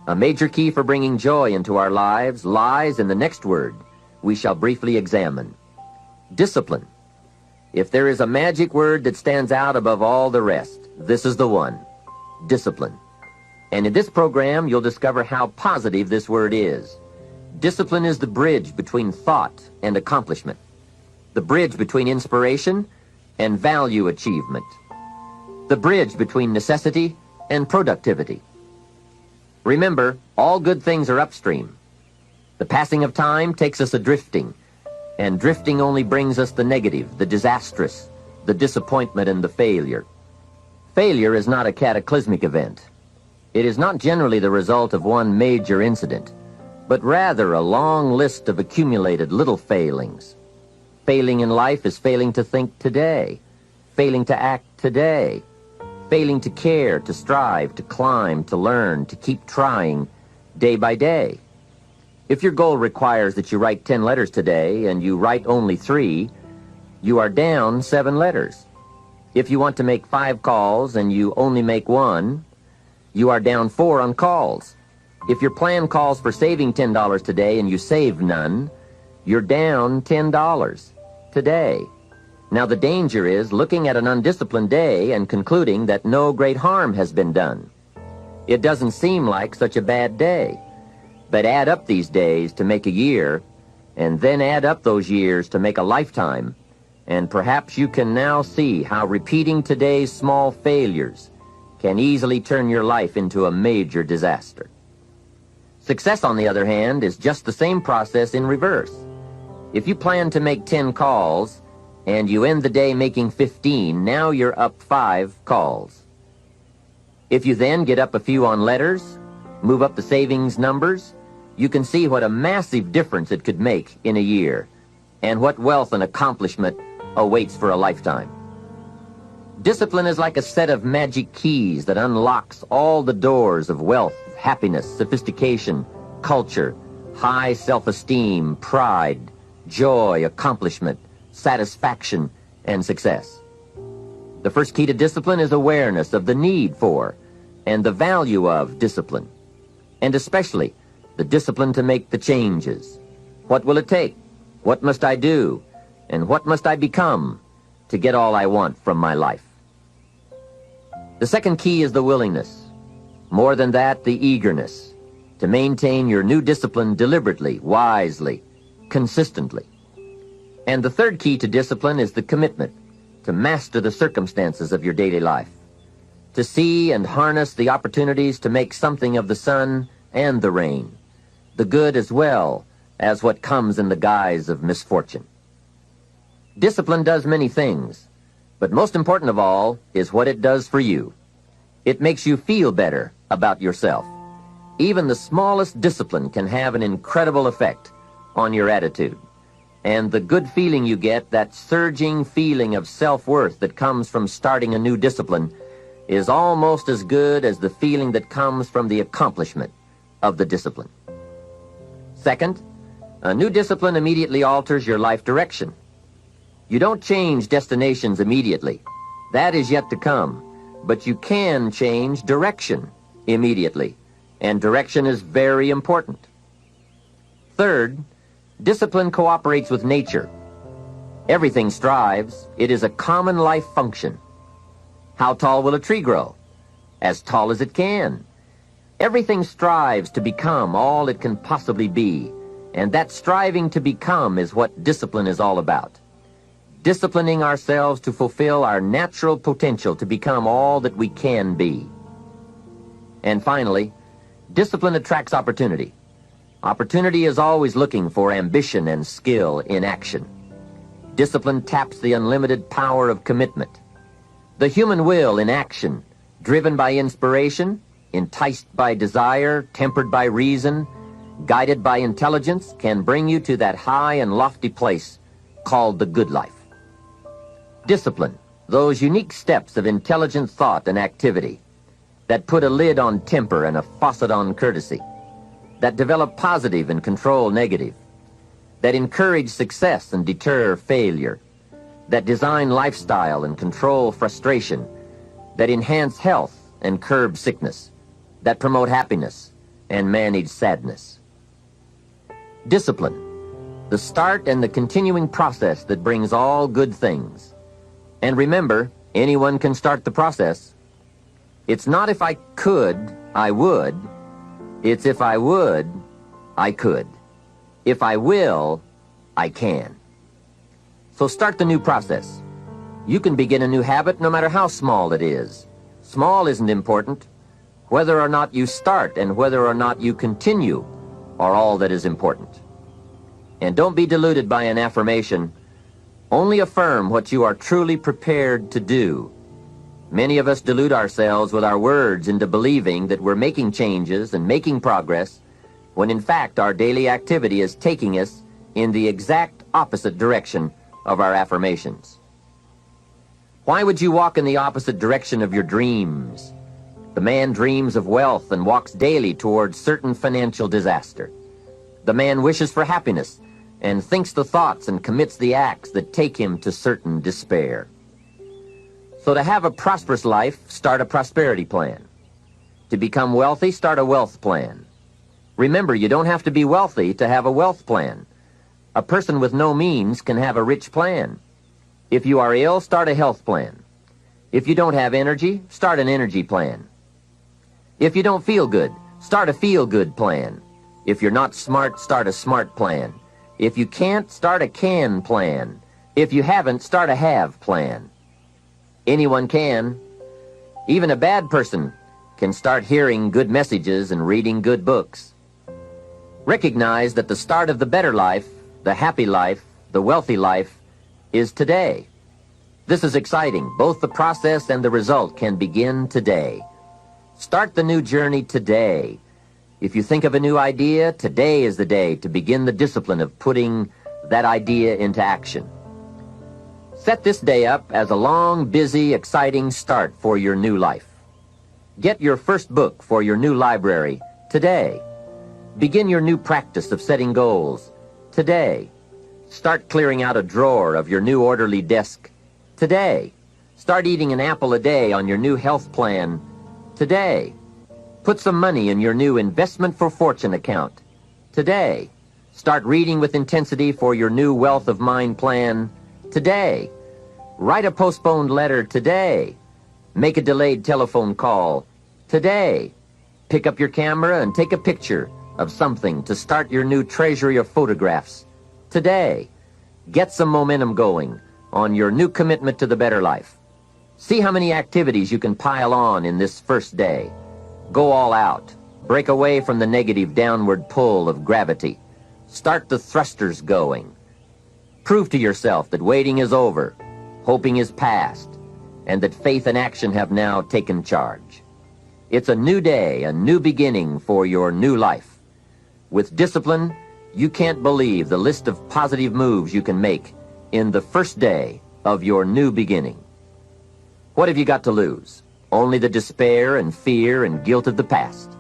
A major key for bringing joy into our lives lies in the next word we shall briefly examine: discipline. If there is a magic word that stands out above all the rest, this is the one: discipline. And in this program, you'll discover how positive this word is. Discipline is the bridge between thought and accomplishment, the bridge between inspiration and value achievement, the bridge between necessity and productivity. Remember, all good things are upstream. The passing of time takes us adrifting, and drifting only brings us the negative, the disastrous, the disappointment, and the failure. Failure is not a cataclysmic event. It is not generally the result of one major incident, but rather a long list of accumulated little failings. Failing in life is failing to think today, failing to act today, failing to care, to strive, to climb, to learn, to keep trying day by day. If your goal requires that you write 10 letters today and you write only 3, you are down 7 letters. If you want to make 5 calls and you only make 1, you are down 4 on calls. If your plan calls for saving $10 today and you save none, you're down $10 today. Now the danger is looking at an undisciplined day and concluding that no great harm has been done. It doesn't seem like such a bad day, but add up these days to make a year, and then add up those years to make a lifetime, and perhaps you can now see how repeating today's small failures can easily turn your life into a major disaster. Success, on the other hand, is just the same process in reverse. If you plan to make 10 calls, and you end the day making 15, now you're up 5 calls. If you then get up a few on letters, move up the savings numbers, you can see what a massive difference it could make in a year, and what wealth and accomplishment awaits for a lifetime. Discipline is like a set of magic keys that unlocks all the doors of wealth, happiness, sophistication, culture, high self-esteem, pride, joy, accomplishment, satisfaction, and success. The first key to discipline is awareness of the need for and the value of discipline, and especially the discipline to make the changes. What will it take? What must I do? And what must I become to get all I want from my life? The second key is the willingness. More than that, the eagerness to maintain your new discipline deliberately, wisely, consistently. And the third key to discipline is the commitment to master the circumstances of your daily life, to see and harness the opportunities to make something of the sun and the rain, the good as well as what comes in the guise of misfortune. Discipline does many things, but most important of all is what it does for you. It makes you feel better about yourself. Even the smallest discipline can have an incredible effect on your attitude. And the good feeling you get, that surging feeling of self-worth that comes from starting a new discipline, is almost as good as the feeling that comes from the accomplishment of the discipline. Second, a new discipline immediately alters your life direction. You don't change destinations immediately. That is yet to come. But you can change direction immediately, and direction is very important. Third, discipline cooperates with nature. Everything strives. It is a common life function. How tall will a tree grow? As tall as it can. Everything strives to become all it can possibly be, and that striving to become is what discipline is all about. Disciplining ourselves to fulfill our natural potential to become all that we can be. And finally, discipline attracts opportunity. Opportunity is always looking for ambition and skill in action. Discipline taps the unlimited power of commitment. The human will in action, driven by inspiration, enticed by desire, tempered by reason, guided by intelligence, can bring you to that high and lofty place called the good life. Discipline, those unique steps of intelligent thought and activity that put a lid on temper and a faucet on courtesy, that develop positive and control negative, that encourage success and deter failure, that design lifestyle and control frustration, that enhance health and curb sickness, that promote happiness, and manage sadness. Discipline, the start and the continuing process that brings all good things. And remember, anyone can start the process. It's not if I could, I would. It's if I would, I could. If I will, I can. So start the new process. You can begin a new habit no matter how small it is. Small isn't important. Whether or not you start and whether or not you continue are all that is important. And don't be deluded by an affirmation. Only affirm what you are truly prepared to do. Many of us delude ourselves with our words into believing that we're making changes and making progress, when in fact our daily activity is taking us in the exact opposite direction of our affirmations. Why would you walk in the opposite direction of your dreams? The man dreams of wealth and walks daily towards certain financial disaster. The man wishes for happiness and thinks the thoughts and commits the acts that take him to certain despair. So to have a prosperous life, start a prosperity plan. To become wealthy, start a wealth plan. Remember, you don't have to be wealthy to have a wealth plan. A person with no means can have a rich plan. If you are ill, start a health plan. If you don't have energy, start an energy plan. If you don't feel good, start a feel-good plan. If you're not smart, start a smart plan. If you can't, start a can plan. If you haven't, start a have plan. Anyone can. Even a bad person can start hearing good messages and reading good books. Recognize that the start of the better life, the happy life, the wealthy life, is today. This is exciting. Both the process and the result can begin today. Start the new journey today. If you think of a new idea, today is the day to begin the discipline of putting that idea into action. Set this day up as a long, busy, exciting start for your new life. Get your first book for your new library today. Begin your new practice of setting goals today. Start clearing out a drawer of your new orderly desk today. Start eating an apple a day on your new health plan today. Put some money in your new investment for fortune account today. Start reading with intensity for your new wealth of mind plan today. Write a postponed letter today. Make a delayed telephone call today. Pick up your camera and take a picture of something to start your new treasury of photographs today. Get some momentum going on your new commitment to the better life. See how many activities you can pile on in this first day. Go all out. Break away from the negative downward pull of gravity. Start the thrusters going. Prove to yourself that waiting is over, hoping is past, and that faith and action have now taken charge. It's a new day, a new beginning for your new life. With discipline, you can't believe the list of positive moves you can make in the first day of your new beginning. What have you got to lose? Only the despair and fear and guilt of the past.